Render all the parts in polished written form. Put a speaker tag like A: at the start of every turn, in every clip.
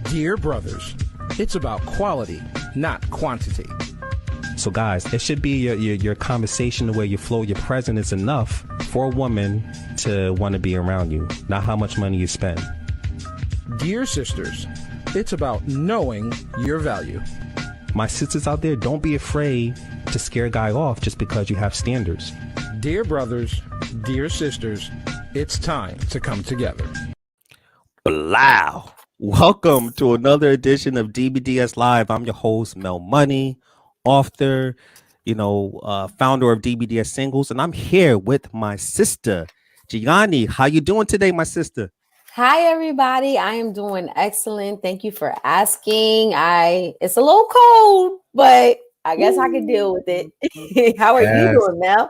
A: Dear brothers, it's about quality, not quantity.
B: So guys, it should be your conversation, the way you flow, your presence is enough for a woman to want to be around you, not how much money you spend.
A: Dear sisters, it's about knowing your value.
B: My sisters out there, don't be afraid to scare a guy off just because you have standards.
A: Dear brothers, dear sisters, it's time to come together.
B: Blow. Welcome to another edition of DBDS Live. I'm your host, Mel Money, author, founder of DBDS Singles, and I'm here with my sister, Gianni. How you doing today, my sister?
C: Hi, everybody. I am doing excellent. Thank you for asking. It's a little cold, but I guess I can deal with it. How are you doing, Mel?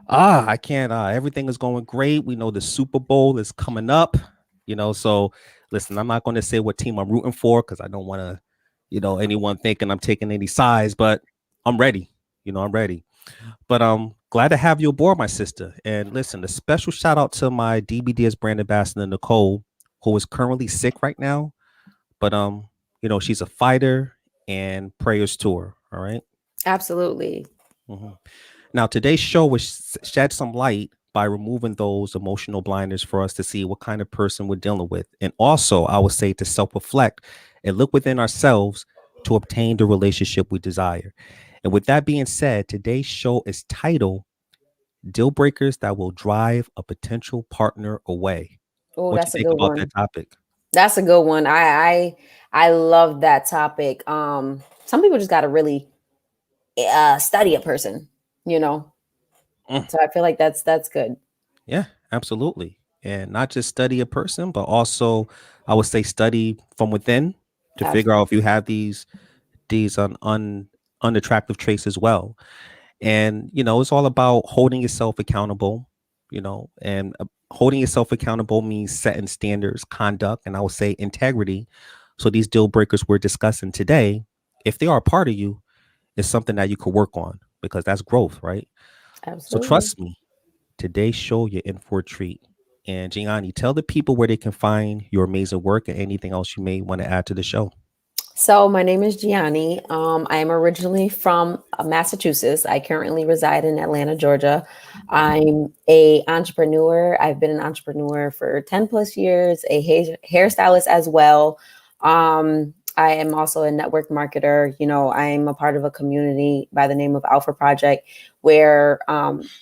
B: I can't. Everything is going great. We know the Super Bowl is coming up, so listen, I'm not going to say what team I'm rooting for because I don't want to, anyone thinking I'm taking any sides, but I'm ready. I'm ready. But I'm glad to have you aboard, my sister. And listen, a special shout out to my DBDS brand ambassador, Nicole, who is currently sick right now. But she's a fighter, and prayers to her. All right.
C: Absolutely.
B: Mm-hmm. Now, today's show will shed some light by removing those emotional blinders for us to see what kind of person we're dealing with. And also, I would say to self-reflect and look within ourselves to obtain the relationship we desire. And with that being said, today's show is titled Deal Breakers That Will Drive a Potential Partner Away.
C: Oh,
B: What do you think about that topic?
C: That's a good one. I love that topic. Some people just got to really study a person, So I feel like that's good.
B: Yeah, absolutely. And not just study a person, but also I would say study from within to figure out if you have these unattractive traits as well. And it's all about holding yourself accountable, and holding yourself accountable means setting standards, conduct, and I would say integrity. So these deal breakers we're discussing today, if they are a part of you, it's something that you could work on because that's growth, right?
C: Absolutely.
B: So trust me, today's show you're in for a treat. And Gianni, tell the people where they can find your amazing work and anything else you may want to add to the show.
C: So my name is Gianni. I am originally from Massachusetts. I currently reside in Atlanta, Georgia. I'm an entrepreneur. I've been an entrepreneur for 10 plus years, a hairstylist as well. I am also a network marketer. I'm a part of a community by the name of Alpha Project, where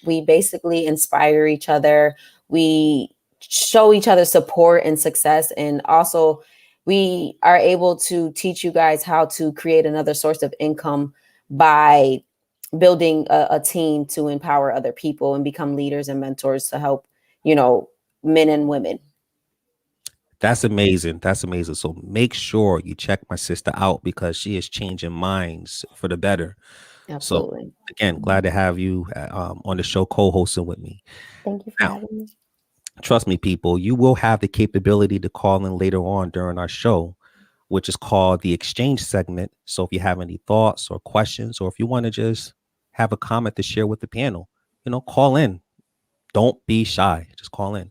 C: we basically inspire each other. We show each other support and success, and also we are able to teach you guys how to create another source of income by building a team to empower other people and become leaders and mentors to help, men and women.
B: That's amazing. That's amazing. So make sure you check my sister out because she is changing minds for the better.
C: Absolutely.
B: So again, glad to have you on the show co-hosting with me.
C: Thank you for having me.
B: Trust me, people, you will have the capability to call in later on during our show, which is called the exchange segment. So if you have any thoughts or questions, or if you want to just have a comment to share with the panel, call in. Don't be shy. Just call in.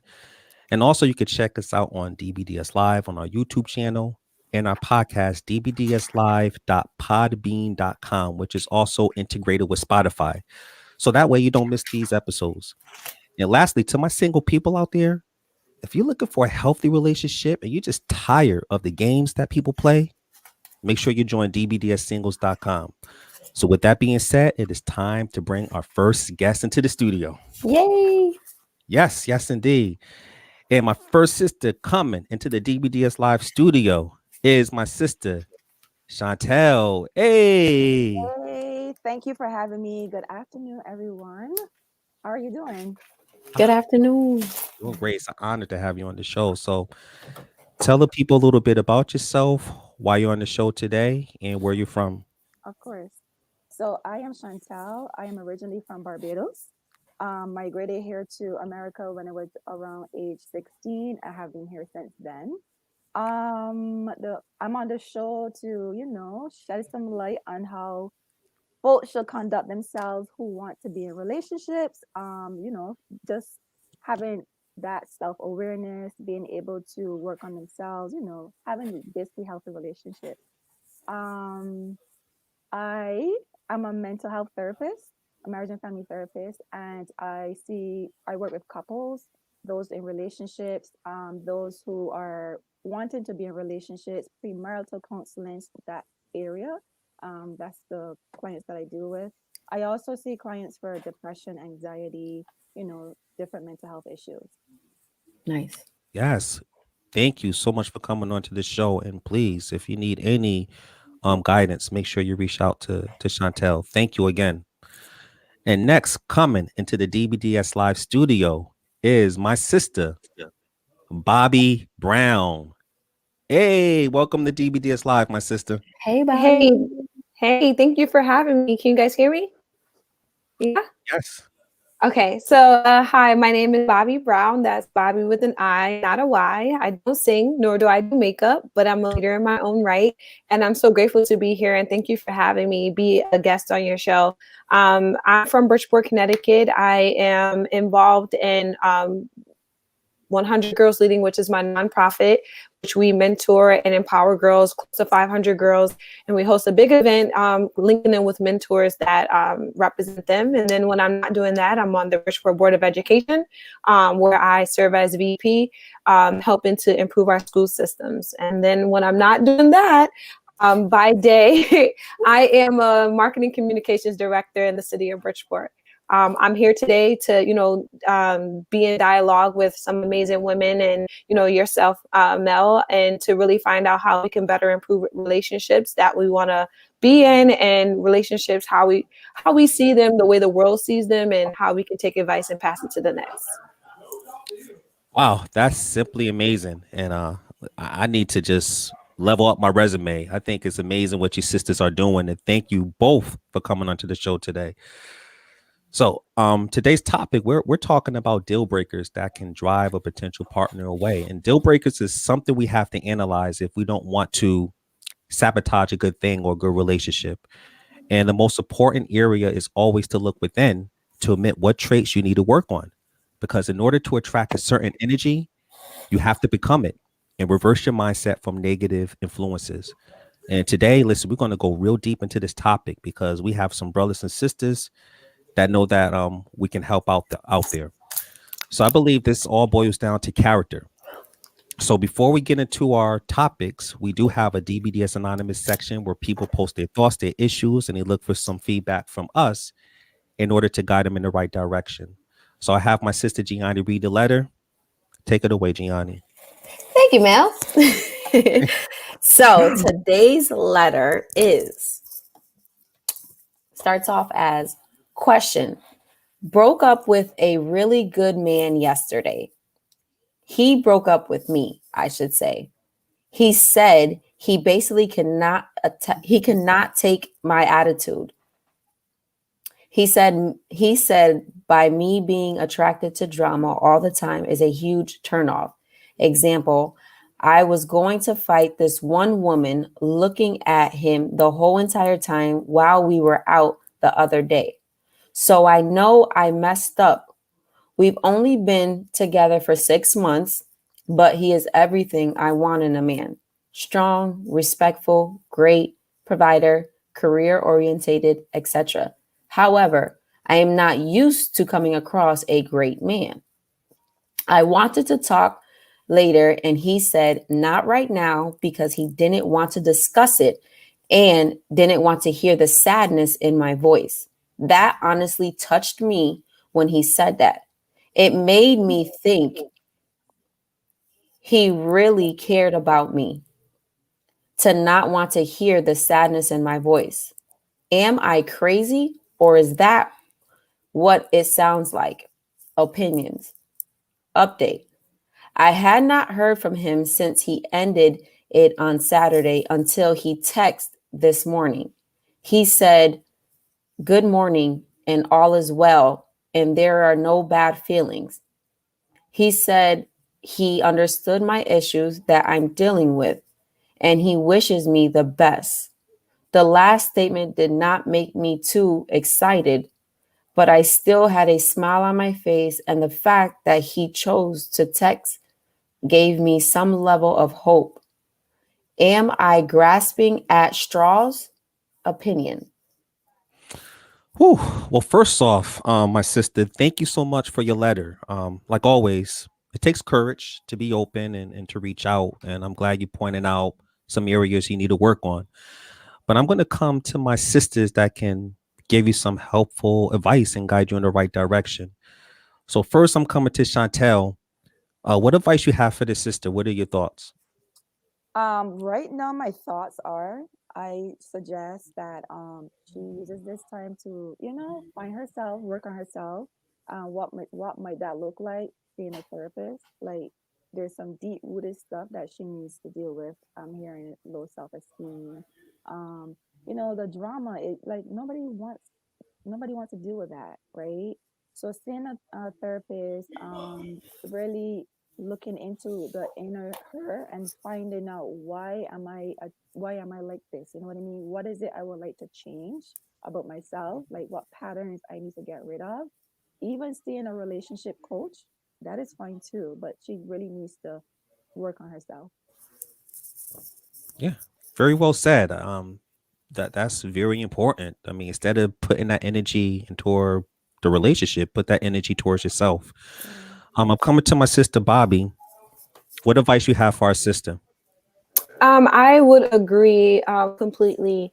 B: And also you can check us out on DBDS Live on our YouTube channel and our podcast, dbdslive.podbean.com, which is also integrated with Spotify. So that way you don't miss these episodes. And lastly, to my single people out there, if you're looking for a healthy relationship and you're just tired of the games that people play, make sure you join dbdssingles.com. So with that being said, it is time to bring our first guest into the studio.
C: Yay!
B: Yes, indeed. And my first sister coming into the DBDS Live studio is my sister, Shontelle. Hey,
D: thank you for having me. Good afternoon, everyone. How are you doing?
C: Good afternoon.
B: Doing great. It's an honor to have you on the show. So tell the people a little bit about yourself, why you're on the show today, and where you're from.
D: Of course. So I am Shontelle. I am originally from Barbados. Migrated here to America when I was around age 16. I have been here since then. I'm on the show to, shed some light on how folks should conduct themselves who want to be in relationships. Just having that self-awareness, being able to work on themselves, having basically healthy relationships. Um, I am a mental health therapist, a marriage and family therapist, and I work with couples, those in relationships, those who are wanting to be in relationships, premarital counseling, that area. That's the clients that I deal with. I also see clients for depression, anxiety, different mental health issues.
C: Nice.
B: Yes. Thank you so much for coming on to the show. And please, if you need any guidance, make sure you reach out to Shontelle. Thank you again. And next, coming into the DBDS live studio is my sister, Bobbi Brown. Hey, welcome to DBDS Live, my sister.
C: Hey,
E: Hey,
C: Bobby.
E: hey, thank you for having me. Can you guys hear me? Yeah.
B: Yes.
E: Okay, so hi, my name is Bobbi Brown. That's Bobby with an I, not a Y. I don't sing, nor do I do makeup, but I'm a leader in my own right. And I'm so grateful to be here. And thank you for having me be a guest on your show. I'm from Bridgeport, Connecticut. I am involved in 100 Girls Leading, which is my nonprofit, which we mentor and empower girls, close to 500 girls. And we host a big event, linking in with mentors that represent them. And then when I'm not doing that, I'm on the Bridgeport Board of Education, where I serve as VP, helping to improve our school systems. And then when I'm not doing that, by day, I am a marketing communications director in the city of Bridgeport. I'm here today to, be in dialogue with some amazing women and, yourself, Mel, and to really find out how we can better improve relationships that we want to be in, and relationships, how we see them, the way the world sees them, and how we can take advice and pass it to the next.
B: Wow, that's simply amazing. And I need to just level up my resume. I think it's amazing what you sisters are doing. And thank you both for coming onto the show today. So today's topic, we're talking about deal breakers that can drive a potential partner away. And deal breakers is something we have to analyze if we don't want to sabotage a good thing or a good relationship. And the most important area is always to look within to admit what traits you need to work on. Because in order to attract a certain energy, you have to become it and reverse your mindset from negative influences. And today, listen, we're going to go real deep into this topic because we have some brothers and sisters that know that we can help out there. So I believe this all boils down to character. So before we get into our topics, we do have a DBDS Anonymous section where people post their thoughts, their issues, and they look for some feedback from us in order to guide them in the right direction. So I have my sister Gianni read the letter. Take it away, Gianni.
C: Thank you, Mel. So today's letter starts off as question. Broke up with a really good man yesterday. He broke up with me, I should say. He said he basically cannot take my attitude. He said by me being attracted to drama all the time is a huge turnoff. Example, I was going to fight this one woman looking at him the whole entire time while we were out the other day. So I know I messed up. We've only been together for 6 months, but he is everything I want in a man. Strong, respectful, great, provider, career-orientated, etc. However, I am not used to coming across a great man. I wanted to talk later, and he said not right now because he didn't want to discuss it and didn't want to hear the sadness in my voice. That honestly touched me when he said that. It made me think he really cared about me to not want to hear the sadness in my voice. Am I crazy, or is that what it sounds like? Opinions. Update. I had not heard from him since he ended it on Saturday until he texted this morning. He said, "Good morning and all is well, and there are no bad feelings." He said he understood my issues that I'm dealing with, and he wishes me the best. The last statement did not make me too excited, but I still had a smile on my face. And the fact that he chose to text gave me some level of hope. Am I grasping at straws? Opinion.
B: Whew. Well, first off, my sister, thank you so much for your letter. Like always, it takes courage to be open and to reach out. And I'm glad you pointed out some areas you need to work on. But I'm going to come to my sisters that can give you some helpful advice and guide you in the right direction. So first, I'm coming to Shontelle. What advice you have for the sister? What are your thoughts?
D: Right now, my thoughts are I suggest that she uses this time to, find herself, work on herself. What might that look like? Being a therapist, like there's some deep rooted stuff that she needs to deal with. I'm hearing low self esteem. Um, the drama. Like nobody wants to deal with that, right? So seeing a therapist, really looking into the inner her and finding out why am I like this? You know what I mean? What is it I would like to change about myself? Like what patterns I need to get rid of? Even seeing a relationship coach, that is fine too, but she really needs to work on herself.
B: Yeah, very well said. That's very important. I mean, instead of putting that energy into the relationship, put that energy towards yourself.
D: Yeah.
B: I'm coming to my sister Bobby. What advice you have for our sister?
E: I would agree completely.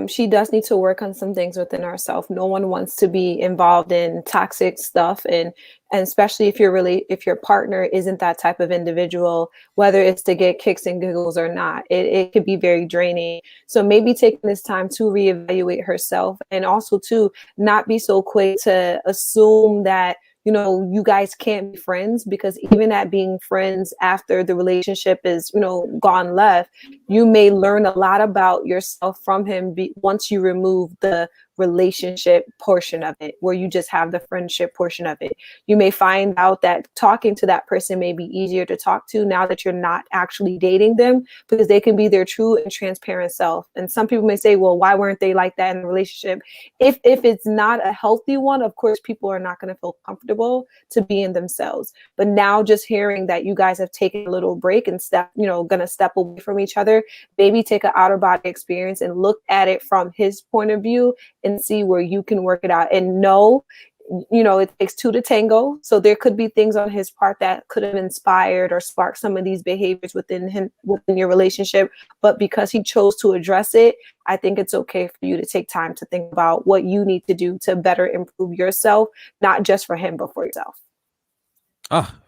E: She does need to work on some things within herself. No one wants to be involved in toxic stuff, and especially if your partner isn't that type of individual, whether it's to get kicks and giggles or not, it could be very draining. So maybe taking this time to reevaluate herself, and also to not be so quick to assume that you guys can't be friends, because even at being friends after the relationship is, gone left, you may learn a lot about yourself from him once you remove the relationship portion of it, where you just have the friendship portion of it. You may find out that talking to that person may be easier to talk to now that you're not actually dating them, because they can be their true and transparent self. And some people may say, well, why weren't they like that in a relationship? If it's not a healthy one, of course, people are not going to feel comfortable to be in themselves. But now just hearing that you guys have taken a little break and going to step away from each other, maybe take an outer body experience and look at it from his point of view and see where you can work it out. And know, it takes two to tango. So there could be things on his part that could have inspired or sparked some of these behaviors within your relationship. But because he chose to address it, I think it's okay for you to take time to think about what you need to do to better improve yourself, not just for him, but for yourself.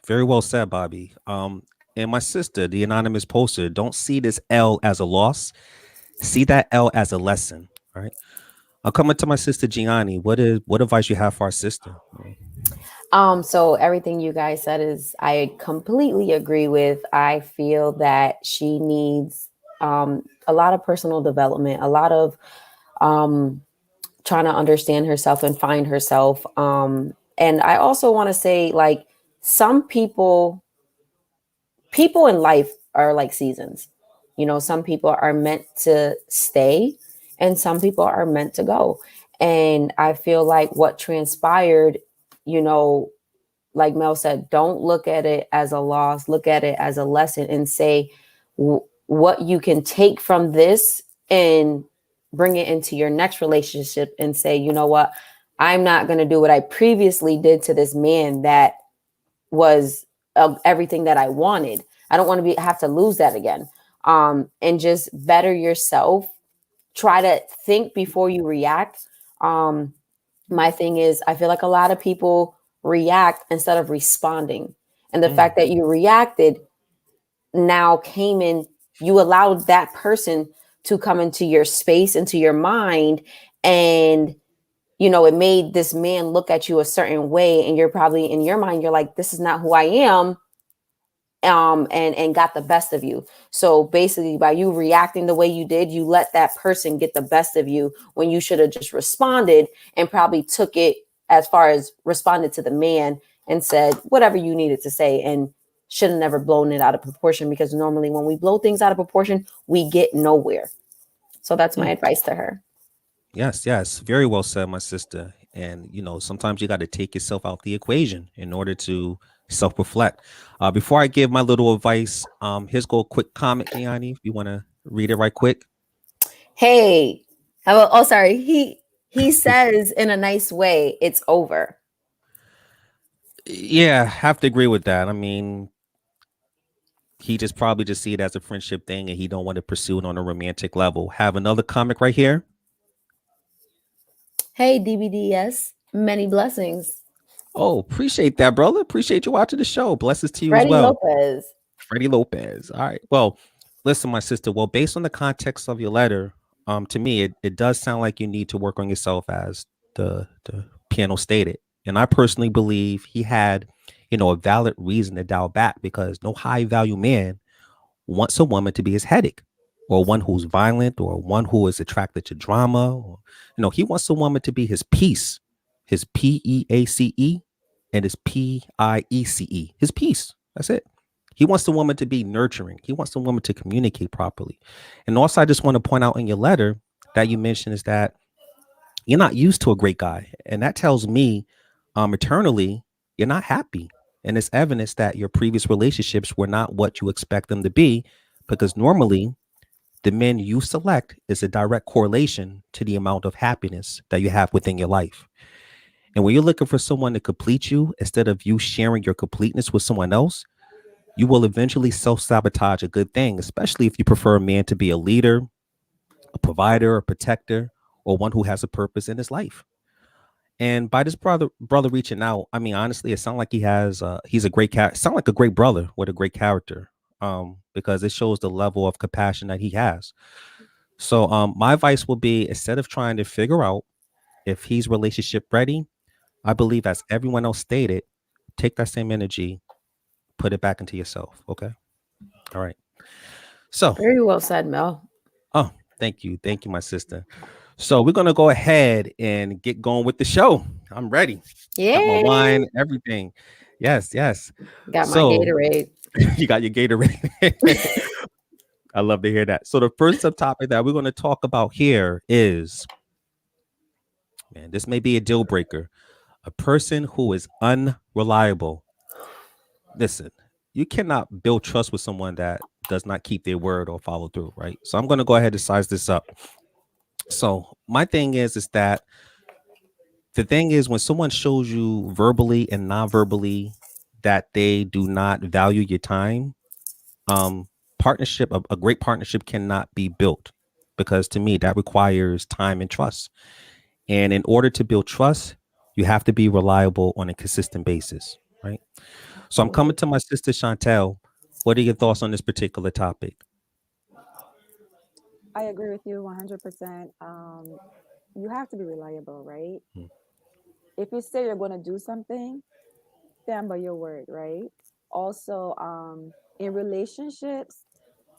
B: Very well said, Bobby. And my sister, the anonymous poster, don't see this L as a loss. See that L as a lesson. All right. I'll come into my sister Gianni. What advice you have for our sister?
C: So everything you guys said I completely agree with. I feel that she needs a lot of personal development, a lot of trying to understand herself and find herself. And I also want to say, like, some people in life are like seasons. Some people are meant to stay and some people are meant to go. And I feel like what transpired, like Mel said, don't look at it as a loss, look at it as a lesson and say what you can take from this and bring it into your next relationship and say, you know what, I'm not going to do what I previously did to this man that was everything that I wanted. I don't want to have to lose that again. And just better yourself. Try to think before you react. My thing is, I feel like a lot of people react instead of responding. And the fact that you reacted now came in, you allowed that person to come into your space, into your mind. And, it made this man look at you a certain way. And you're probably in your mind, you're like, this is not who I am. And got the best of you. So basically, by you reacting the way you did, you let that person get the best of you when you should have just responded and probably took it as far as responded to the man and said whatever you needed to say, and should have never blown it out of proportion, because normally when we blow things out of proportion, we get nowhere. So that's my advice to her.
B: Yes. Very well said, my sister. And, sometimes you got to take yourself out the equation in order to self-reflect. Before I give my little advice, here's a quick comment, Gianni, if you want to read it right quick.
C: Hey, sorry. He says in a nice way, it's over.
B: Yeah, have to agree with that. I mean, he probably just see it as a friendship thing, and he don't want to pursue it on a romantic level. Have another comic right here.
C: Hey, DBDS, many blessings.
B: Oh, appreciate that, brother. Appreciate you watching the show. Blessings to you
C: Freddie
B: as well.
C: Freddie
B: Lopez. All right. Well, listen, my sister. Well, based on the context of your letter, to me, it does sound like you need to work on yourself, as the piano stated. And I personally believe he had, a valid reason to dial back, because no high value man wants a woman to be his headache, or one who's violent, or one who is attracted to drama. Or, he wants a woman to be his peace, his PEACE, and his PIECE, his peace. That's it. He wants the woman to be nurturing. He wants the woman to communicate properly. And also, I just want to point out in your letter that you mentioned is that you're not used to a great guy. And that tells me eternally, you're not happy. And it's evidence that your previous relationships were not what you expect them to be, because normally the men you select is a direct correlation to the amount of happiness that you have within your life. And when you're looking for someone to complete you, instead of you sharing your completeness with someone else, you will eventually self-sabotage a good thing, especially if you prefer a man to be a leader, a provider, a protector, or one who has a purpose in his life. And by this brother reaching out, I mean, honestly, it sounds like he's a great character. Sound like a great brother with a great character, because it shows the level of compassion that he has. So my advice will be, instead of trying to figure out if he's relationship ready, I believe, as everyone else stated, take that same energy, put it back into yourself. Okay. All right. So
C: very well said, Mel.
B: Oh, thank you. Thank you, my sister. So we're going to go ahead and get going with the show. I'm ready.
C: Yeah.
B: Got my wine, everything. Yes.
C: Got my Gatorade.
B: You got your Gatorade. I love to hear that. So the first subtopic that we're going to talk about here is, man, this may be a deal breaker. A person who is unreliable. Listen, you cannot build trust with someone that does not keep their word or follow through, right? So I'm going to go ahead and size this up. So my thing is that the thing is, when someone shows you verbally and non-verbally that they do not value your time, a great partnership cannot be built, because to me, that requires time and trust. And in order to build trust, you have to be reliable on a consistent basis, right? So I'm coming to my sister, Shontelle. What are your thoughts on this particular topic?
D: I agree with you 100%. You have to be reliable, right? If you say you're going to do something, stand by your word, right? Also, in relationships,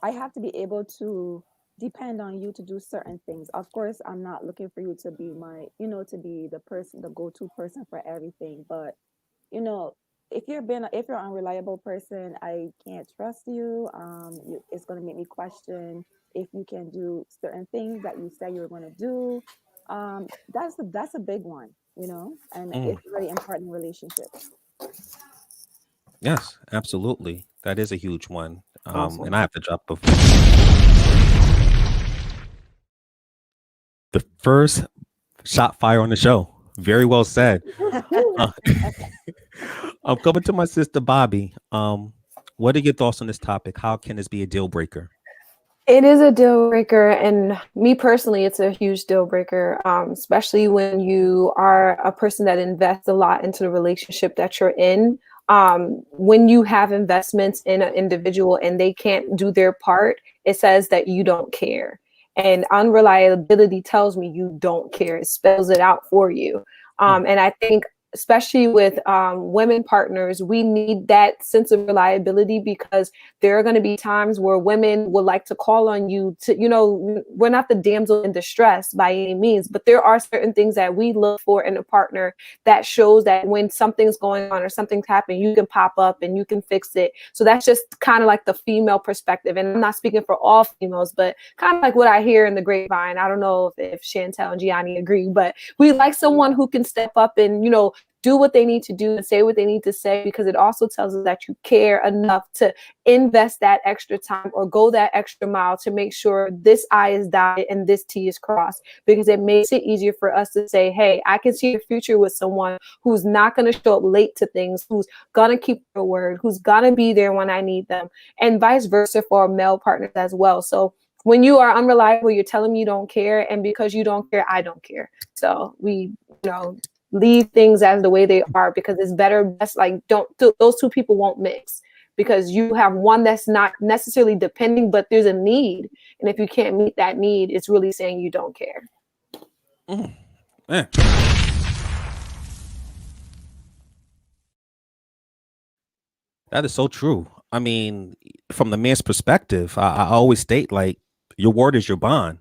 D: I have to be able to depend on you to do certain things. Of course, I'm not looking for you to be to be the person, the go-to person for everything. But, if you're an unreliable person, I can't trust you. It's going to make me question if you can do certain things that you said you were going to do. That's a big one, and it's very important in relationships.
B: Yes, absolutely. That is a huge one.
C: Awesome.
B: And I have to drop the first shot fire on the show. Very well said. I'm coming to my sister, Bobbi. What are your thoughts on this topic? How can this be a deal breaker?
E: It is a deal breaker, and me personally, it's a huge deal breaker, especially when you are a person that invests a lot into the relationship that you're in. When you have investments in an individual and they can't do their part, it says that you don't care. And unreliability tells me you don't care. It spells it out for you. And I think especially with women partners, we need that sense of reliability, because there are going to be times where women would like to call on you to, we're not the damsel in distress by any means, but there are certain things that we look for in a partner that shows that when something's going on or something's happening, you can pop up and you can fix it. So that's just kind of like the female perspective. And I'm not speaking for all females, but kind of like what I hear in the grapevine. I don't know if Shontelle and Gianni agree, but we like someone who can step up and, do what they need to do and say what they need to say, because it also tells us that you care enough to invest that extra time or go that extra mile to make sure this I is dotted and this T is crossed, because it makes it easier for us to say, hey, I can see a future with someone who's not going to show up late to things, who's going to keep their word, who's going to be there when I need them, and vice versa for male partners as well. So when you are unreliable, you're telling me you don't care, and because you don't care, I don't care. So we, leave things as the way they are, because it's better. That's like, those two people won't mix, because you have one that's not necessarily depending, but there's a need. And if you can't meet that need, it's really saying you don't care.
B: That is so true. I mean, from the man's perspective, I always state, like, your word is your bond.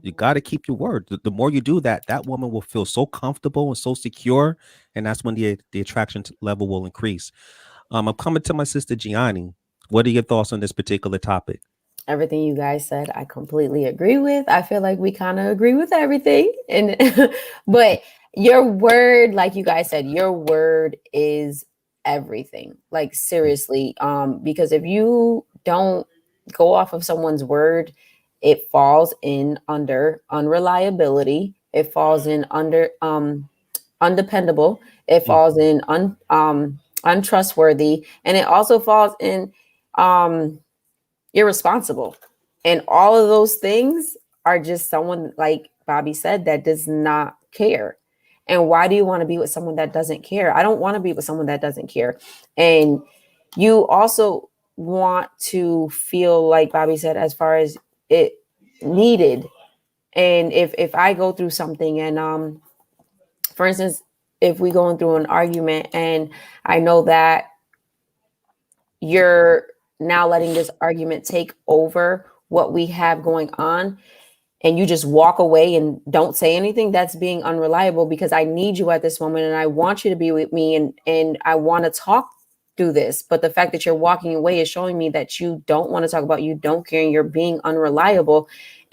B: You got to keep your word. The more you do that, that woman will feel so comfortable and so secure. And that's when the attraction level will increase. I'm coming to my sister Gianni. What are your thoughts on this particular topic?
C: Everything you guys said, I completely agree with. I feel like we kind of agree with everything. And but your word, like you guys said, your word is everything. Like, seriously. Because if you don't go off of someone's word, it falls in under unreliability. It falls in under undependable. It falls in untrustworthy, and it also falls in irresponsible. And all of those things are just someone, like Bobbi said, that does not care. And why do you want to be with someone that doesn't care? I don't want to be with someone that doesn't care. And you also want to feel, like Bobbi said, as far as it needed. And if I go through something, and for instance, if we going through an argument and I know that you're now letting this argument take over what we have going on, and you just walk away and don't say anything, that's being unreliable, because I need you at this moment and I want you to be with me, and I want to talk through this. But the fact that you're walking away is showing me that you don't want to talk about, you don't care, and you're being unreliable.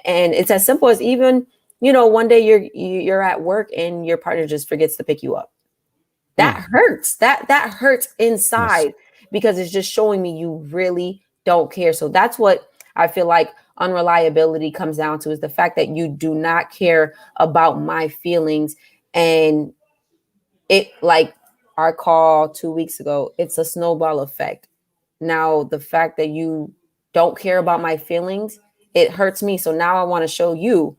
C: And it's as simple as, even, one day you're at work and your partner just forgets to pick you up. That hurts. That hurts inside, because it's just showing me you really don't care. So that's what I feel like unreliability comes down to, is the fact that you do not care about my feelings. And it, like our call 2 weeks ago, it's a snowball effect. Now, the fact that you don't care about my feelings, it hurts me. So now I want to show you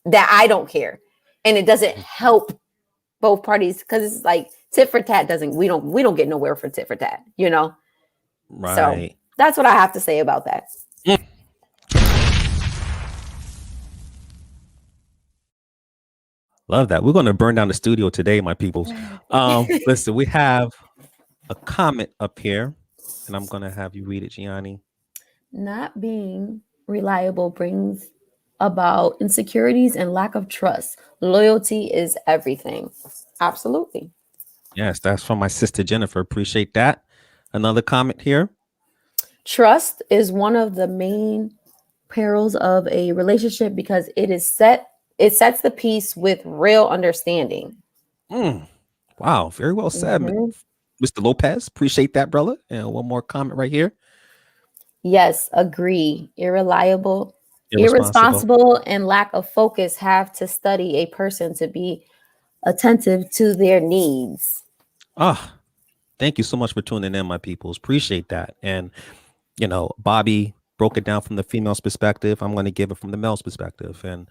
C: that I don't care. And it doesn't help both parties, because it's like tit for tat we don't get nowhere for tit for tat,
B: Right.
C: So that's what I have to say about that.
B: Love that. We're going to burn down the studio today, my peoples. Listen, we have a comment up here, and I'm going to have you read it, Gianni.
C: Not being reliable brings about insecurities and lack of trust. Loyalty is everything. Absolutely.
B: Yes, that's from my sister Jennifer. Appreciate that. Another comment here.
C: Trust is one of the main perils of a relationship, because it sets the piece with real understanding.
B: Wow, very well said, Mr. Lopez. Appreciate that, brother. And one more comment right here.
C: Yes, agree. Irresponsible, and lack of focus have to study a person to be attentive to their needs.
B: Thank you so much for tuning in, my peoples. Appreciate that. And, Bobbi broke it down from the female's perspective. I'm going to give it from the male's perspective. And,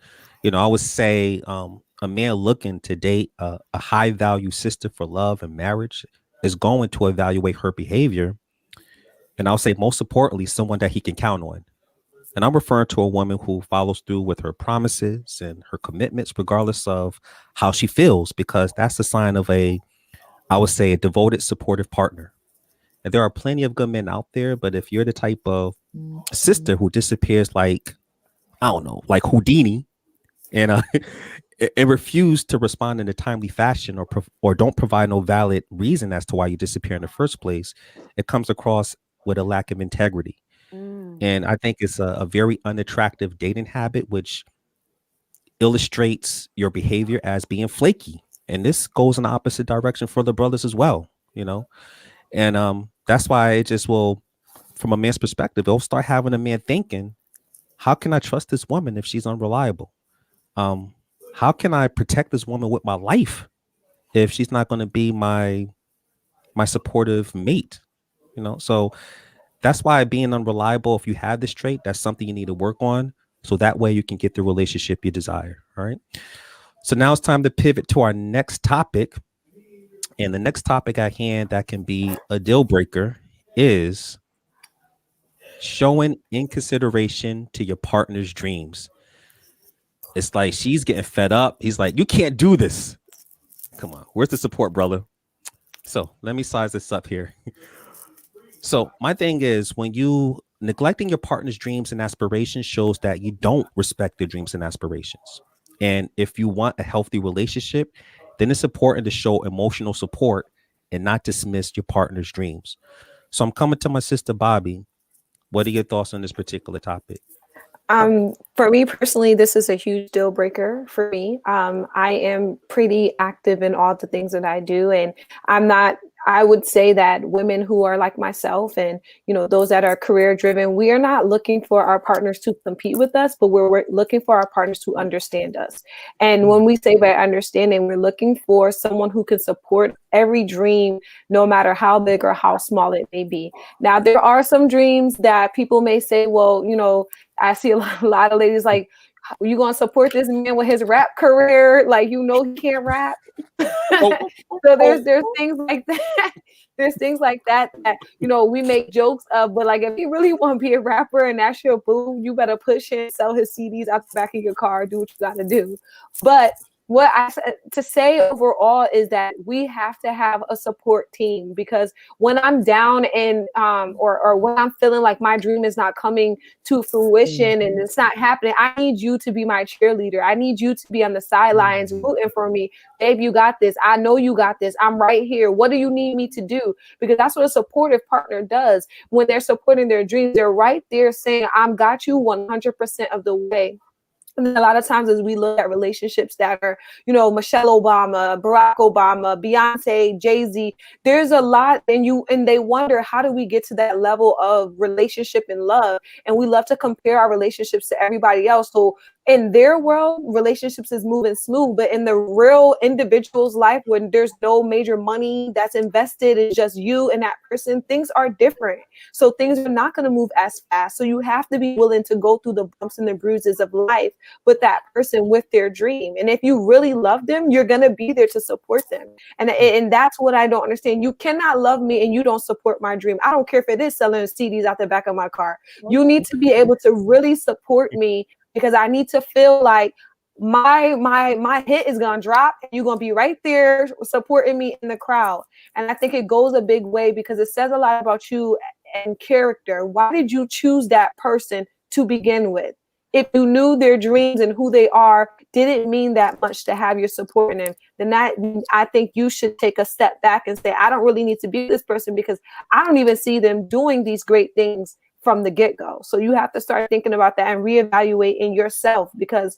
B: I would say a man looking to date a high value sister for love and marriage is going to evaluate her behavior. And I'll say, most importantly, someone that he can count on. And I'm referring to a woman who follows through with her promises and her commitments, regardless of how she feels, because that's a sign of I would say, a devoted, supportive partner. And there are plenty of good men out there, but if you're the type of sister who disappears like, I don't know, like Houdini, and and refuse to respond in a timely fashion, or don't provide no valid reason as to why you disappear in the first place, it comes across with a lack of integrity. And I think it's a very unattractive dating habit, which illustrates your behavior as being flaky. And this goes in the opposite direction for the brothers as well, And that's why it just will, from a man's perspective, it'll start having a man thinking, how can I trust this woman if she's unreliable? How can I protect this woman with my life if she's not going to be my supportive mate? So that's why being unreliable, if you have this trait, that's something you need to work on. So that way you can get the relationship you desire. All right. So now it's time to pivot to our next topic. And the next topic at hand that can be a deal breaker is showing inconsideration to your partner's dreams. It's like she's getting fed up. He's like, you can't do this. Come on. Where's the support, brother? So let me size this up here. So my thing is, when you neglecting your partner's dreams and aspirations shows that you don't respect their dreams and aspirations. And if you want a healthy relationship, then it's important to show emotional support and not dismiss your partner's dreams. So I'm coming to my sister, Bobbi. What are your thoughts on this particular topic?
E: For me personally, this is a huge deal breaker for me. I am pretty active in all the things that I do, and I would say that women who are like myself and, those that are career driven, we are not looking for our partners to compete with us, but we're looking for our partners to understand us. And when we say by understanding, we're looking for someone who can support every dream, no matter how big or how small it may be. Now, there are some dreams that people may say, well, I see a lot of ladies like, are you going to support this man with his rap career? Like, he can't rap. So there's things like that. There's things like that we make jokes of, but like, if you really want to be a rapper and that's your boo, you better push him, sell his CDs out the back of your car, do what you got to do. But what to say overall is that we have to have a support team, because when I'm down and or when I'm feeling like my dream is not coming to fruition and it's not happening, I need you to be my cheerleader. I need you to be on the sidelines rooting for me. Babe, you got this. I know you got this. I'm right here. What do you need me to do? Because that's what a supportive partner does. When they're supporting their dreams, they're right there saying, I'm got you 100% of the way. And a lot of times as we look at relationships that are, Michelle Obama, Barack Obama, Beyonce, Jay-Z, there's a lot, and they wonder, how do we get to that level of relationship and love? And we love to compare our relationships to everybody else. So in their world, relationships is moving smooth, but in the real individual's life, when there's no major money that's invested, it's just you and that person, things are different. So things are not going to move as fast. So you have to be willing to go through the bumps and the bruises of life with that person, with their dream. And if you really love them, you're going to be there to support them. And that's what I don't understand. You cannot love me and you don't support my dream. I don't care if it is selling CDs out the back of my car. You need to be able to really support me, because I need to feel like my hit is gonna drop and you're gonna be right there supporting me in the crowd. And I think it goes a big way, because it says a lot about you and character. Why did you choose that person to begin with? If you knew their dreams and who they are didn't mean that much to have your support in them, then I think you should take a step back and say, I don't really need to be with this person, because I don't even see them doing these great things from the get-go. So you have to start thinking about that and reevaluate in yourself, because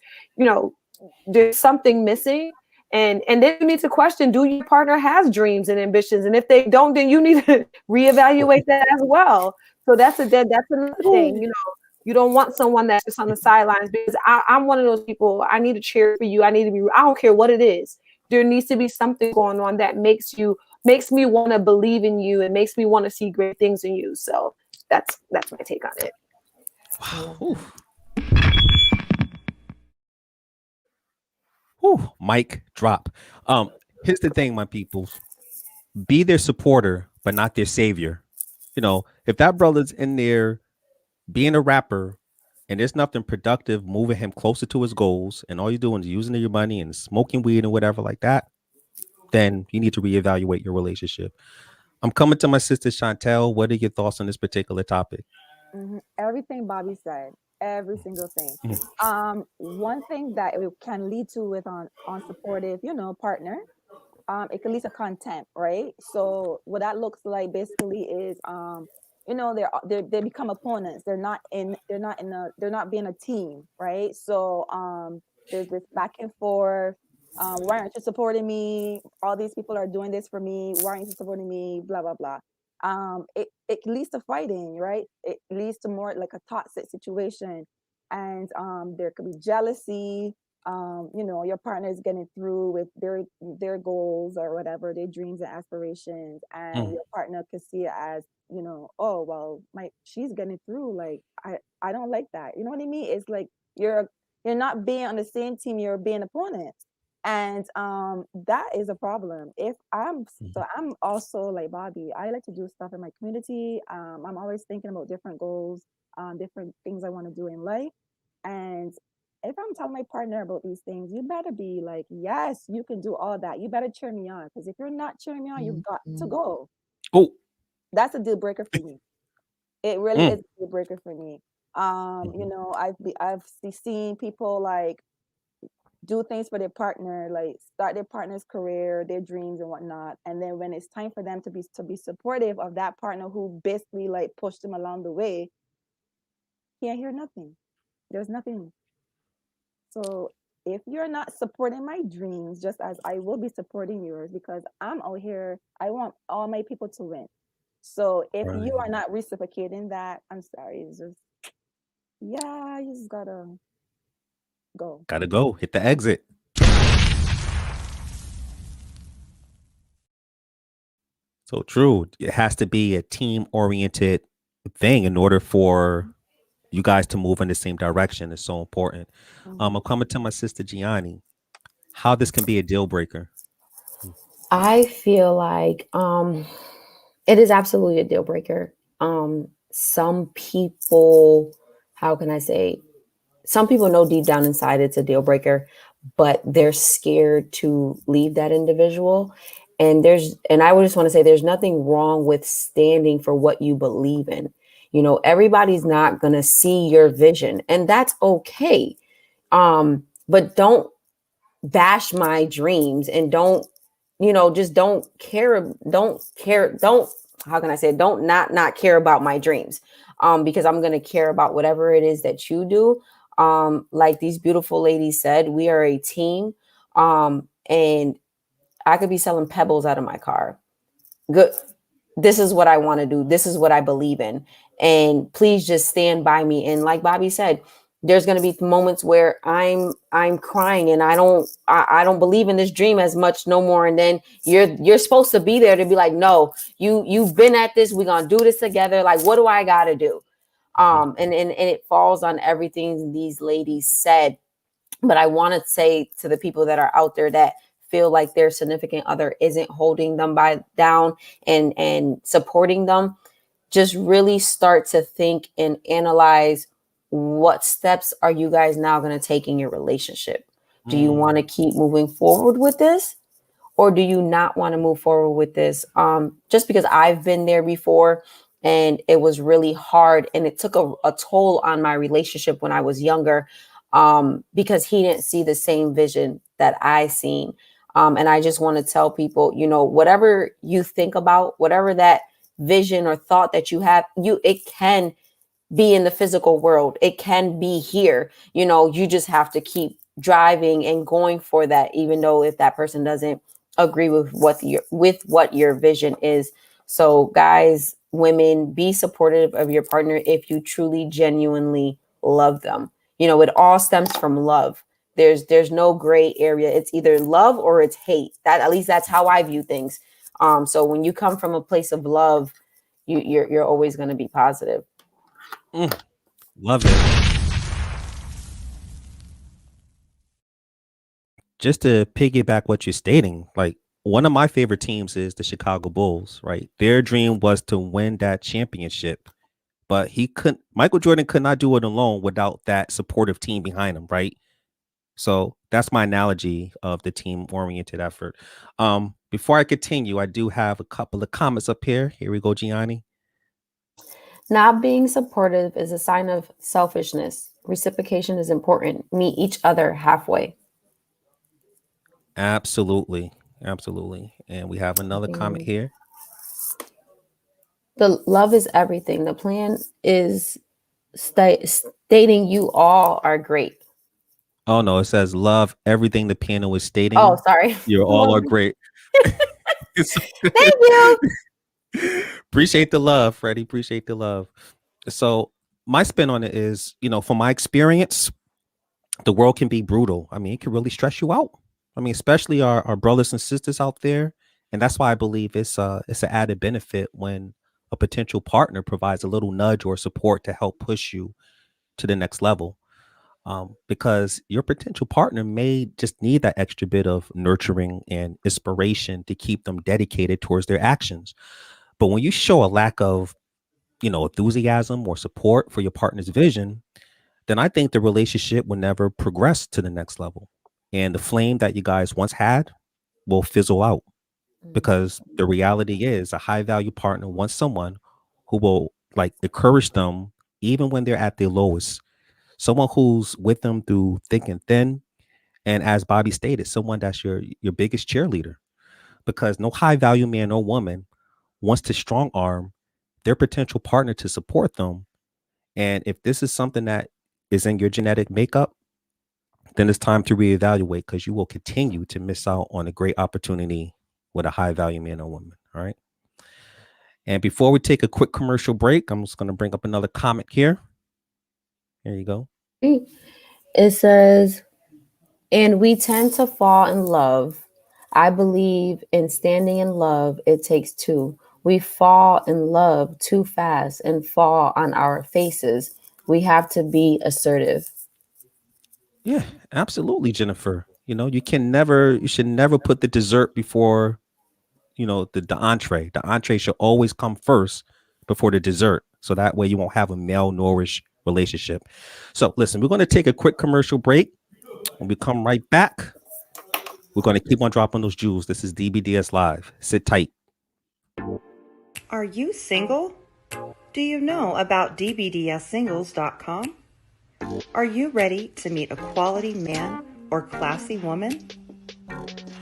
E: there's something missing. And then you need to question, do your partner has dreams and ambitions? And if they don't, then you need to reevaluate that as well. So that's another thing. You don't want someone that's just on the sidelines, because I'm one of those people. I need to cheer for you. I don't care what it is. There needs to be something going on that makes me want to believe in you and makes me want to see great things in you. So that's my take on it.
B: Wow. Mic drop. Here's the thing, my people. Be their supporter, but not their savior. If that brother's in there being a rapper, and there's nothing productive moving him closer to his goals, and all you're doing is using your money and smoking weed and whatever like that, then you need to reevaluate your relationship. I'm coming to my sister Chantel. What are your thoughts on this particular topic?
D: Everything Bobby said, every single thing. One thing that it can lead to with on unsupportive, partner, it can lead to contempt, right? So what that looks like basically is, they become opponents. They're not being a team, right? So there's this back and forth. Why aren't you supporting me? All these people are doing this for me. Why aren't you supporting me? Blah blah blah. It leads to fighting, right? It leads to more like a toxic situation, and there could be jealousy. Your partner is getting through with their goals or whatever, their dreams and aspirations, and your partner could see it as, oh well, she's getting through. Like I don't like that. You know what I mean? It's like you're not being on the same team, you're being opponents. And that is a problem. I'm also like Bobby. I like to do stuff in my community. I'm always thinking about different goals, different things I want to do in life. And if I'm telling my partner about these things, you better be like, yes, you can do all that. You better cheer me on. Because if you're not cheering me on, you've got to go.
B: Oh,
D: that's a deal breaker for me. It really is a deal breaker for me. I've seen people like do things for their partner, like start their partner's career, their dreams and whatnot. And then when it's time for them to be supportive of that partner who basically like pushed them along the way, can't hear nothing. There's nothing. So if you're not supporting my dreams, just as I will be supporting yours, because I'm out here, I want all my people to win. So if you are not reciprocating that, I'm sorry. It's just, you just gotta go.
B: Gotta go. Hit the exit. So true. It has to be a team-oriented thing in order for you guys to move in the same direction. It's so important. I'm coming to my sister Gianni. How this can be a deal breaker?
C: I feel like it is absolutely a deal breaker. Some people, how can I say, some people know deep down inside it's a deal breaker, but they're scared to leave that individual. And I would just want to say there's nothing wrong with standing for what you believe in. Everybody's not going to see your vision, and that's okay. But don't bash my dreams, and don't, just don't care, how can I say it? Don't not care about my dreams, because I'm going to care about whatever it is that you do. Like these beautiful ladies said, we are a team. And I could be selling pebbles out of my car. Good. This is what I want to do. This is what I believe in. And please just stand by me. And like Bobby said, there's going to be moments where I'm crying and I don't believe in this dream as much no more. And then you're supposed to be there to be like, no, you've been at this. We're going to do this together. Like, what do I got to do? And it falls on everything these ladies said. But I want to say to the people that are out there that feel like their significant other isn't holding them down and supporting them, just really start to think and analyze, what steps are you guys now going to take in your relationship? Do you want to keep moving forward with this, or do you not want to move forward with this? Just because I've been there before and it was really hard and it took a toll on my relationship when I was younger, because he didn't see the same vision that I seen. And I just want to tell people, whatever you think about, whatever that vision or thought that you have, it can be in the physical world. It can be here. You just have to keep driving and going for that, even though if that person doesn't agree with what your vision is. So guys, women, be supportive of your partner if you truly, genuinely love them. It all stems from love. There's no gray area. It's either love or it's hate. That, at least that's how I view things. So when you come from a place of love, you're always going to be positive.
B: Love it. Just to piggyback what you're stating, like one of my favorite teams is the Chicago Bulls, right? Their dream was to win that championship. but Michael Jordan could not do it alone without that supportive team behind him, right? So that's my analogy of the team-oriented effort. Before I continue, I do have a couple of comments up here. Here we go, Gianni.
C: Not being supportive is a sign of selfishness. Reciprocation is important. Meet each other halfway.
B: Absolutely. Absolutely. And we have another comment here.
C: The love is everything. The plan is stating you all are great.
B: Oh, no, it says love everything the piano is stating.
C: Oh, sorry.
B: You all are great.
C: Thank you.
B: Appreciate the love, Freddie. Appreciate the love. So my spin on it is, from my experience, the world can be brutal. I mean, it can really stress you out. I mean, especially our brothers and sisters out there. And that's why I believe it's an added benefit when a potential partner provides a little nudge or support to help push you to the next level. Because your potential partner may just need that extra bit of nurturing and inspiration to keep them dedicated towards their actions. But when you show a lack of, enthusiasm or support for your partner's vision, then I think the relationship will never progress to the next level. And the flame that you guys once had will fizzle out, because the reality is a high value partner wants someone who will encourage them even when they're at their lowest, someone who's with them through thick and thin. And as Bobbi stated, someone that's your biggest cheerleader, because no high value man or woman wants to strong arm their potential partner to support them. And if this is something that is in your genetic makeup, then it's time to reevaluate, because you will continue to miss out on a great opportunity with a high value man or woman. All right. And before we take a quick commercial break, I'm just going to bring up another comment here. Here you go.
C: It says, and we tend to fall in love. I believe in standing in love, it takes two. We fall in love too fast and fall on our faces. We have to be assertive.
B: Yeah, absolutely, Jennifer. You should never put the dessert before, the entree. The entree should always come first before the dessert. So that way you won't have a malnourished relationship. So listen, we're going to take a quick commercial break. When we come right back, we're going to keep on dropping those jewels. This is DBDS Live. Sit tight.
F: Are you single? Do you know about dbdssingles.com? Are you ready to meet a quality man or classy woman?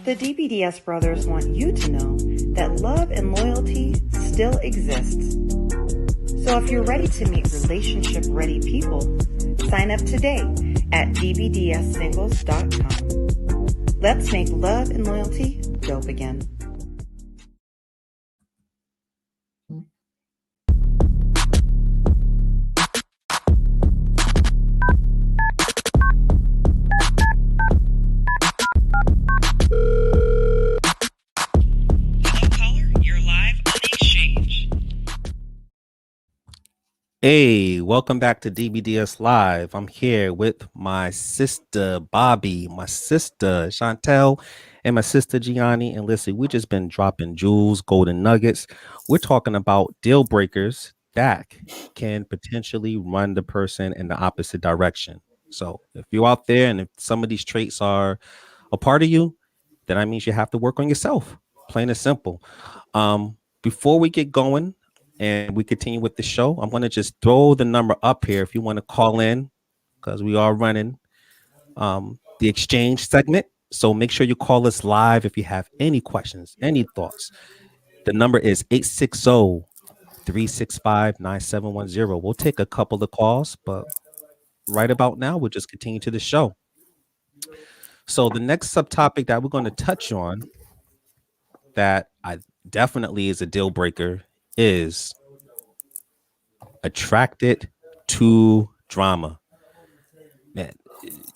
F: The DBDS brothers want you to know that love and loyalty still exists. So if you're ready to meet relationship-ready people, sign up today at dbdssingles.com. Let's make love and loyalty dope again.
B: Hey, welcome back to DBDS Live. I'm here with my sister Bobbi, my sister Shontelle, and my sister Gianni. And listen, we just been dropping jewels, golden nuggets. We're talking about deal breakers that can potentially run the person in the opposite direction. So if you're out there and if some of these traits are a part of you, then that means you have to work on yourself. Plain and simple. Before we get going and we continue with the show, I'm going to just throw the number up here if you want to call in, because we are running the exchange segment. So make sure you call us live if you have any questions, any thoughts. The number is 860-365-9710. We'll take a couple of calls, but right about now, we'll just continue to the show. So the next subtopic that we're going to touch on that I definitely is a deal breaker is attracted to drama. Man,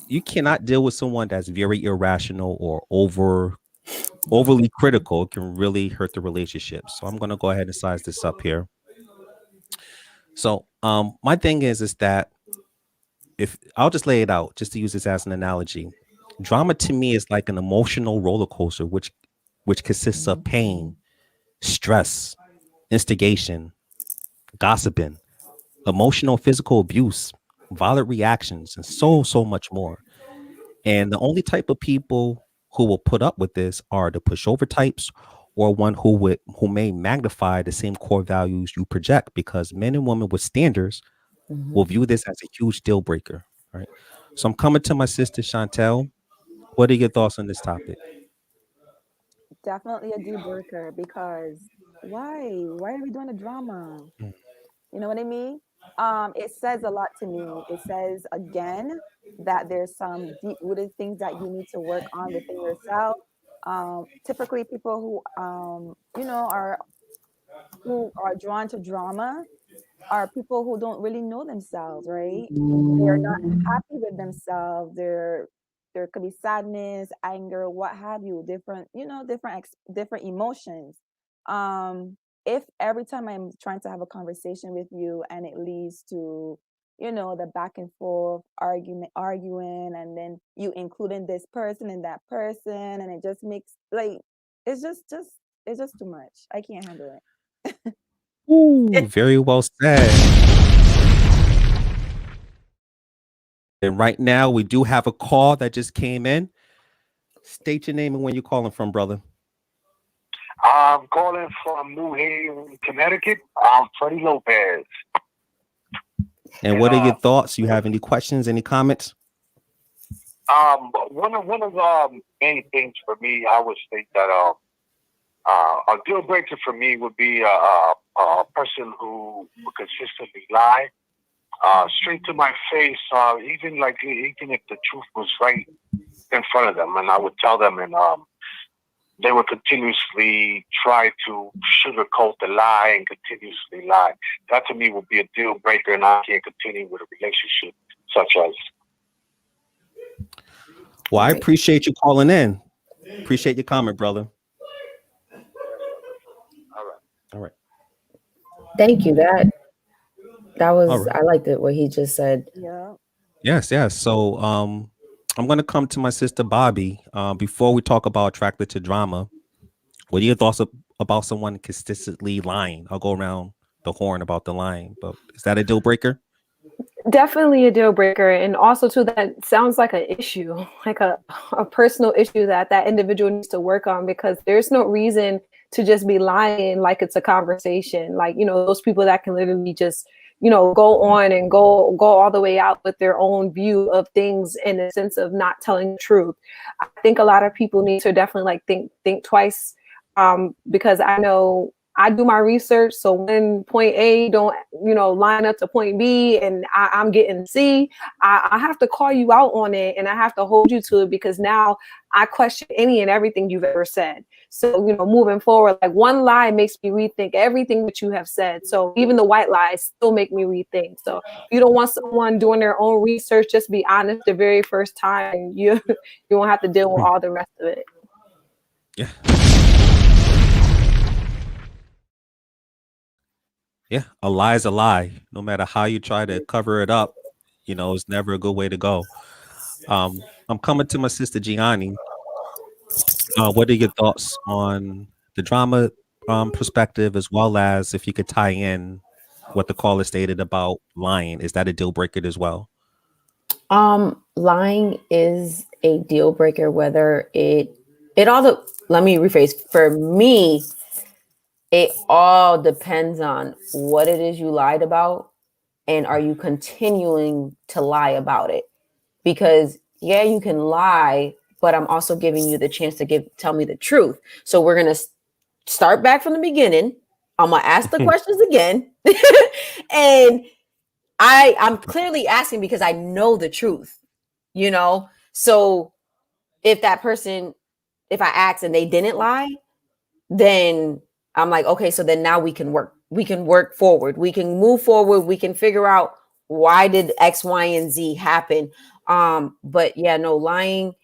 B: you cannot deal with someone that's very irrational or overly critical. It can really hurt the relationship. So I'm going to go ahead and size this up here. So my thing is that if I'll just lay it out, just to use this as an analogy, drama to me is like an emotional roller coaster, which consists of pain, stress, instigation, gossiping, emotional, physical abuse, violent reactions, and so much more. And the only type of people who will put up with this are the pushover types, or one who may magnify the same core values you project, because men and women with standards will view this as a huge deal breaker. Right. So I'm coming to my sister Chantel. What are your thoughts on this topic?
D: Definitely a deal breaker because why are we doing the drama? You know what I mean? It says a lot to me. It says again that there's some deep rooted things that you need to work on within yourself. Typically, people who are drawn to drama are people who don't really know themselves, right? They are not happy with themselves. There could be sadness, anger, what have you, different emotions. If every time I'm trying to have a conversation with you and it leads to, the back and forth arguing, and then you including this person and that person, and it just makes it's just too much. I can't handle it.
B: Ooh, very well said. And right now we do have a call that just came in. State your name and where you're calling from, brother.
G: I'm calling from New Haven, Connecticut. I'm Freddie Lopez.
B: And what are your thoughts? You have any questions, any comments?
G: One of the main things for me, I would think that a deal breaker for me would be a person who would consistently lie straight to my face, even if the truth was right in front of them, and I would tell them, and they would continuously try to sugarcoat the lie and continuously lie. That to me would be a deal breaker, and I can't continue with a relationship such as.
B: Well, I appreciate you calling in. Appreciate your comment, brother. All right.
C: Thank you. That was, I liked it, what he just said.
D: Yeah.
B: Yes. So I'm going to come to my sister Bobbi. Before we talk about attracted to drama, what are your thoughts about someone consistently lying? I'll go around the horn about the lying, but is that a deal breaker?
E: Definitely a deal breaker. And also too, that sounds like an issue, like a personal issue that individual needs to work on, because there's no reason to just be lying like it's a conversation. Like, those people that can literally just, go on and go all the way out with their own view of things in the sense of not telling the truth. I think a lot of people need to definitely think twice, because I know I do my research. So when point A don't, line up to point B and I'm getting C, I have to call you out on it, and I have to hold you to it, because now I question any and everything you've ever said. So, moving forward, like one lie makes me rethink everything that you have said. So even the white lies still make me rethink. So if you don't want someone doing their own research, just be honest the very first time, and you won't have to deal with all the rest of it.
B: Yeah. Yeah, a lie is a lie. No matter how you try to cover it up, it's never a good way to go. I'm coming to my sister Gianni. What are your thoughts on the drama perspective, as well as if you could tie in what the caller stated about lying? Is that a deal breaker as well?
C: Lying is a deal breaker, whether let me rephrase. For me, it all depends on what it is you lied about, and are you continuing to lie about it? Because yeah, you can lie, but I'm also giving you the chance to tell me the truth. So we're going to start back from the beginning. I'm going to ask the questions again. And I'm clearly asking because I know the truth, So if I ask and they didn't lie, then I'm like, okay, so then now we can work forward. We can move forward. We can figure out why did X, Y, and Z happen. But yeah, no, lying,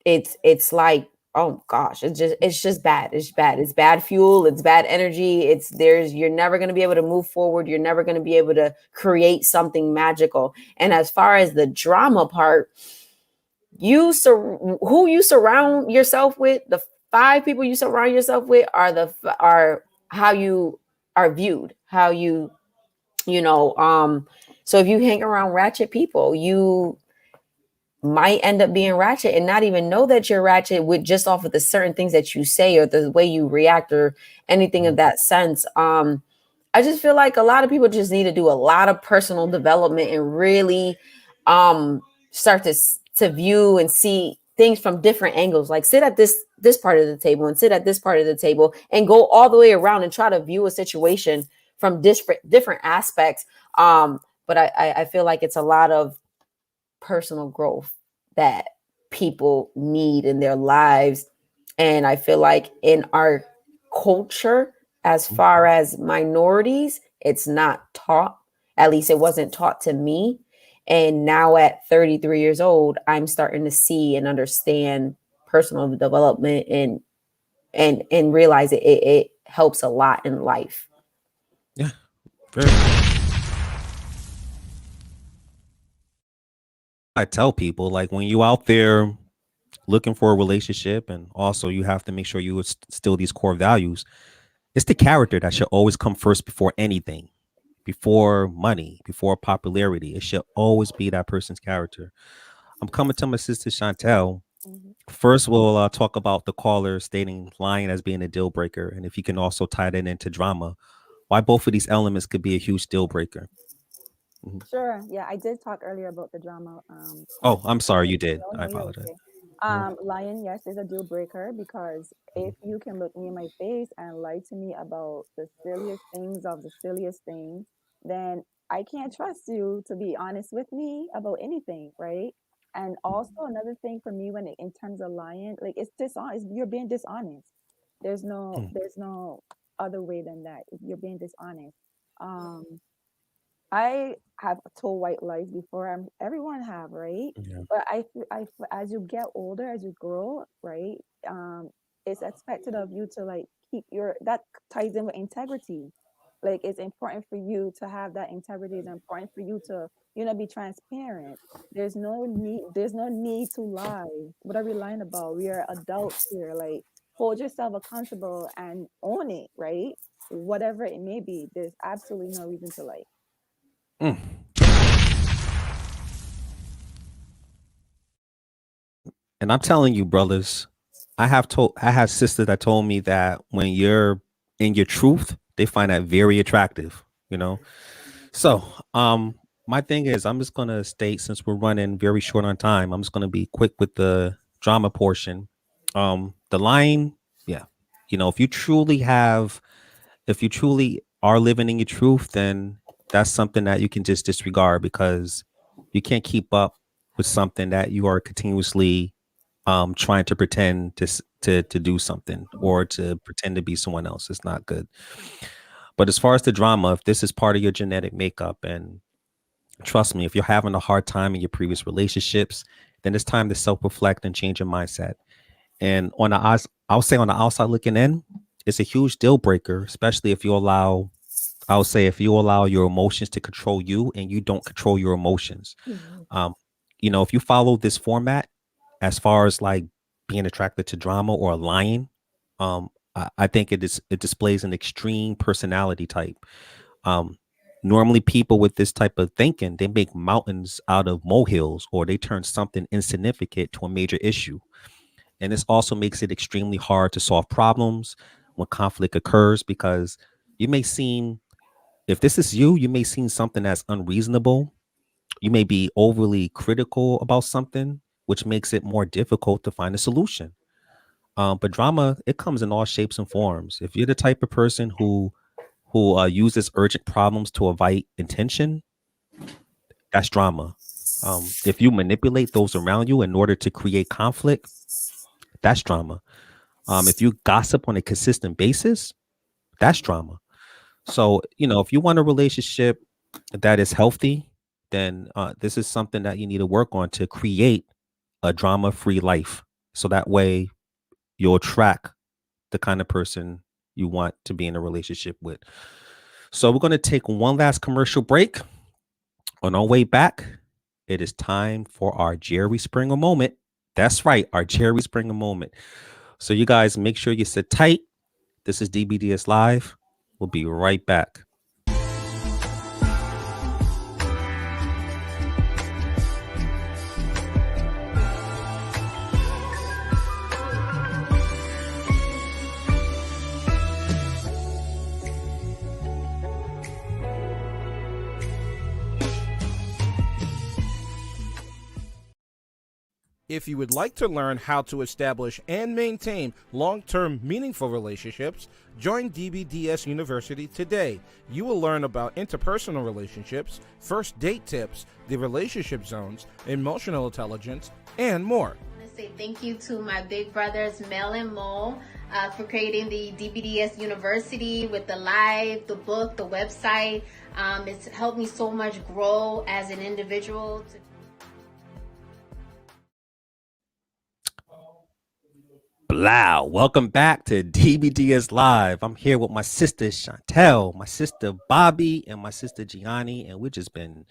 C: it's like, oh gosh, it's just bad. It's bad. It's bad fuel. It's bad energy. You're never going to be able to move forward. You're never going to be able to create something magical. And as far as the drama part, who you surround yourself with, the 5 people you surround yourself with are how you are viewed, how you So if you hang around ratchet people, you might end up being ratchet and not even know that you're ratchet with just off of the certain things that you say or the way you react or anything of that sense. I just feel like a lot of people just need to do a lot of personal development and really start to view and see things from different angles. Like sit at this part of the table and sit at this part of the table and go all the way around and try to view a situation from different aspects. But I feel like it's a lot of personal growth that people need in their lives. And I feel like in our culture, as far as minorities, it's not taught. At least it wasn't taught to me. And now at 33 years old, I'm starting to see and understand personal development and realize it helps a lot in life.
B: Yeah. Very. I tell people, like, when you out there looking for a relationship, and also you have to make sure you still these core values, it's the character that should always come first before anything, before money, before popularity. It should always be that person's character. I'm coming to my sister Shontelle. First, we'll talk about the caller stating lying as being a deal breaker, and if you can also tie that into drama, why both of these elements could be a huge deal breaker.
D: Sure. Yeah, I did talk earlier about the drama.
B: Oh, I'm sorry, you did.
D: No,
B: I
D: you're
B: apologize.
D: okay. Lying, yes, is a deal breaker because if you can look me in my face and lie to me about the silliest things of the silliest things, then I can't trust you to be honest with me about anything, right? And also another thing for me in terms of lying, like it's dishonest. You're being dishonest. There's no other way than that. You're being dishonest. Um, I have told white lies before. Everyone have, right?
B: Yeah.
D: But as you get older, as you grow, right? It's expected of you to like keep that ties in with integrity. Like it's important for you to have that integrity. It's important for you to, be transparent. There's no need to lie. What are we lying about? We are adults here. Like hold yourself accountable and own it, right? Whatever it may be. There's absolutely no reason to lie.
B: And I'm telling you, brothers, I have sisters that told me that when you're in your truth, they find that very attractive, So, my thing is, I'm just gonna state, since we're running very short on time, I'm just gonna be quick with the drama portion. The line, yeah, if you truly are living in your truth, then that's something that you can just disregard, because you can't keep up with something that you are continuously trying to pretend to do something or to pretend to be someone else. It's not good. But as far as the drama, if this is part of your genetic makeup, and trust me, if you're having a hard time in your previous relationships, then it's time to self-reflect and change your mindset. And I'll say on the outside looking in, it's a huge deal breaker, especially if you allow your emotions to control you and you don't control your emotions. If you follow this format, as far as like being attracted to drama or lying, I think it displays an extreme personality type. Normally people with this type of thinking, they make mountains out of molehills, or they turn something insignificant to a major issue. And this also makes it extremely hard to solve problems when conflict occurs, because if this is you may seem something that's unreasonable. You may be overly critical about something, which makes it more difficult to find a solution. But drama, it comes in all shapes and forms. If you're the type of person who uses urgent problems to avoid intention, that's drama. If you manipulate those around you in order to create conflict, that's drama. If you gossip on a consistent basis, that's drama. So, if you want a relationship that is healthy, then this is something that you need to work on to create a drama-free life. So that way you'll attract the kind of person you want to be in a relationship with. So we're going to take one last commercial break. On our way back, it is time for our Jerry Springer moment. That's right, our Jerry Springer moment. So you guys make sure you sit tight. This is DBDS Live. We'll be right back.
A: If you would like to learn how to establish and maintain long-term meaningful relationships, join DBDS University today. You will learn about interpersonal relationships, first date tips, the relationship zones, emotional intelligence, and more.
H: I want to say thank you to my big brothers, Mel and Mo, for creating the DBDS University with the live, the book, the website. It's helped me so much grow as an individual.
B: Blow. Welcome back to DBDS Live. I'm here with my sister Shontelle, my sister Bobbi, and my sister Gianni, and we've just been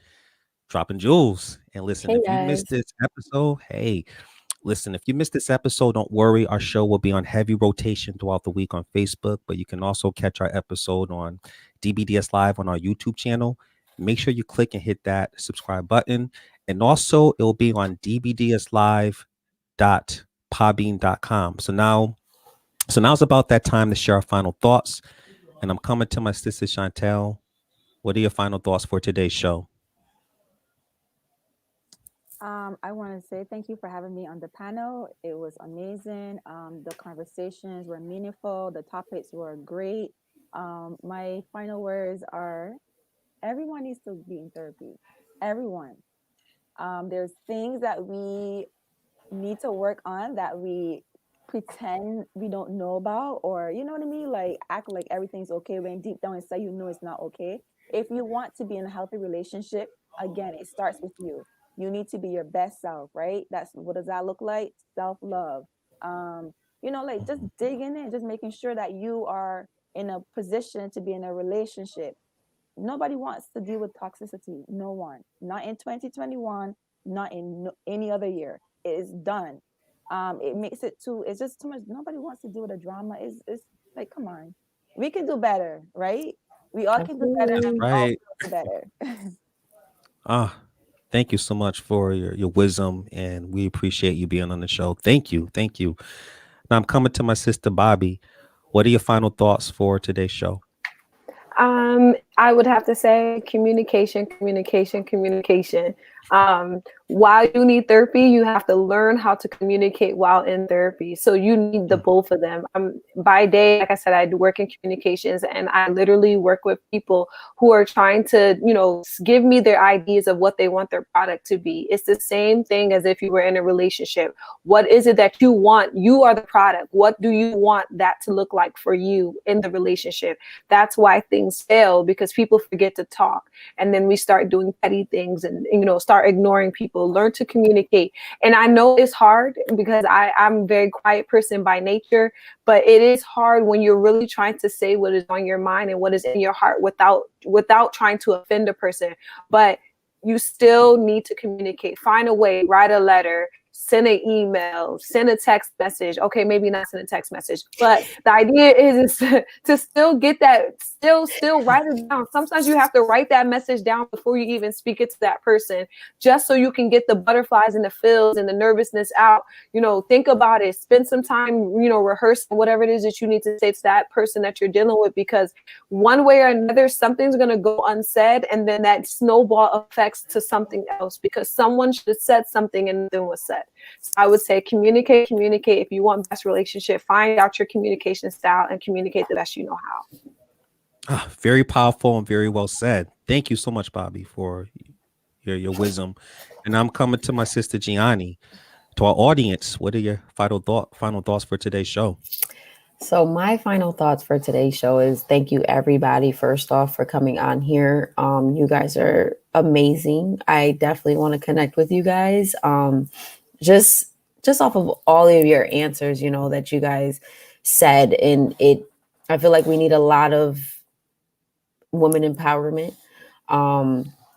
B: dropping jewels. And listen, if you missed this episode, if you missed this episode, don't worry. Our show will be on heavy rotation throughout the week on Facebook, but you can also catch our episode on DBDS Live on our YouTube channel. Make sure you click and hit that subscribe button. And also, it will be on dbdslive.podbean.com. So now it's about that time to share our final thoughts. And I'm coming to my sister Shontelle. What are your final thoughts for today's show?
D: I want to say thank you for having me on the panel. It was amazing. The conversations were meaningful. The topics were great. My final words are, everyone needs to be in therapy. Everyone. There's things that we need to work on that we pretend we don't know about, or you know what I mean? Like act like everything's okay when deep down inside you know it's not okay. If you want to be in a healthy relationship, again, it starts with you. You need to be your best self, right? What does that look like? Self-love. Like just digging in, just making sure that you are in a position to be in a relationship. Nobody wants to deal with toxicity. No one. Not in 2021, not in any other year. It is done. It makes it it's just too much. Nobody wants to deal with the drama. It's like, come on. We can do better, right? We all can do better, and we all can do better.
B: Thank you so much for your wisdom, and we appreciate you being on the show. Thank you. Now I'm coming to my sister Bobbi. What are your final thoughts for today's show?
E: I would have to say communication. While you need therapy, you have to learn how to communicate while in therapy. So you need the both of them. By day, like I said, I do work in communications, and I literally work with people who are trying to, give me their ideas of what they want their product to be. It's the same thing as if you were in a relationship. What is it that you want? You are the product. What do you want that to look like for you in the relationship? That's why things fail, because people forget to talk, and then we start doing petty things and start ignoring people. Learn to communicate. And I know it's hard because I'm a very quiet person by nature, but it is hard when you're really trying to say what is on your mind and what is in your heart without trying to offend a person. But you still need to communicate. Find a way, write a letter, send an email, send a text message. Okay, maybe not send a text message, but the idea is to still get that, still write it down. Sometimes you have to write that message down before you even speak it to that person, just so you can get the butterflies and the feels and the nervousness out. Think about it. Spend some time, rehearsing whatever it is that you need to say to that person that you're dealing with, because one way or another, something's going to go unsaid, and then that snowball affects to something else because someone should have said something and nothing was said. So I would say communicate. If you want best relationship, find out your communication style and communicate the best you know how.
B: Very powerful and very well said. Thank you so much, Bobbi, for your wisdom. And I'm coming to my sister Gianni. To our audience, what are your final thoughts for today's show?
C: So my final thoughts for today's show is thank you everybody, first off, for coming on here. You guys are amazing. I definitely want to connect with you guys. Just off of all of your answers, that you guys said, and I feel like we need a lot of woman empowerment,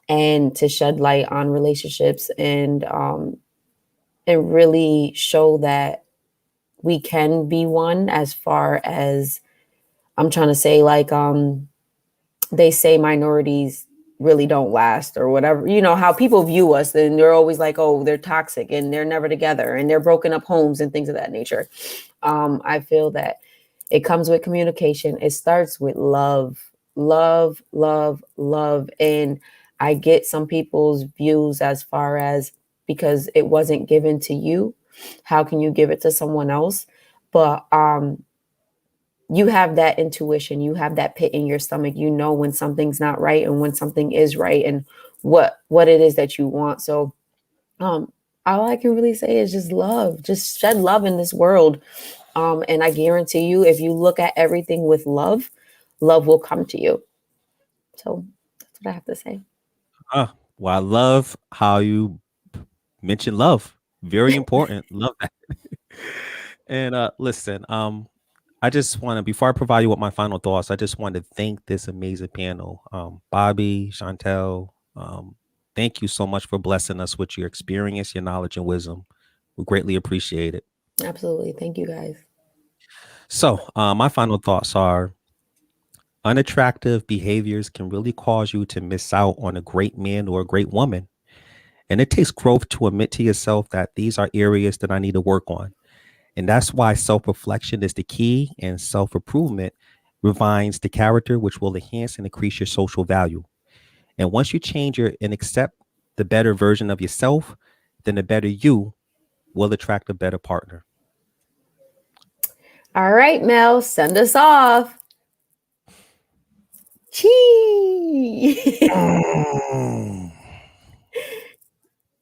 C: and to shed light on relationships and really show that we can be one, as far as I'm trying to say, like, they say minorities really don't last or whatever, how people view us, and they're always like, oh, they're toxic and they're never together and they're broken up homes and things of that nature. I feel that it comes with communication. It starts with love. And I get some people's views as far as because it wasn't given to you. How can you give it to someone else? But you have that intuition, you have that pit in your stomach, you know when something's not right and when something is right, and what it is that you want. So all I can really say is just love, just shed love in this world. And I guarantee you, if you look at everything with love, love will come to you. So that's what I have to say.
B: Well, I love how you mentioned love. Very important. Love that. And listen, I just want to, before I provide you with my final thoughts, I just want to thank this amazing panel. Bobbi, Shontelle, thank you so much for blessing us with your experience, your knowledge, and wisdom. We greatly appreciate it.
C: Absolutely. Thank you, guys.
B: So my final thoughts are, unattractive behaviors can really cause you to miss out on a great man or a great woman. And it takes growth to admit to yourself that these are areas that I need to work on. And that's why self-reflection is the key, and self-improvement refines the character, which will enhance and increase your social value. And once you change and accept the better version of yourself, then the better you will attract a better partner.
C: All right, Mel, send us off. Chee.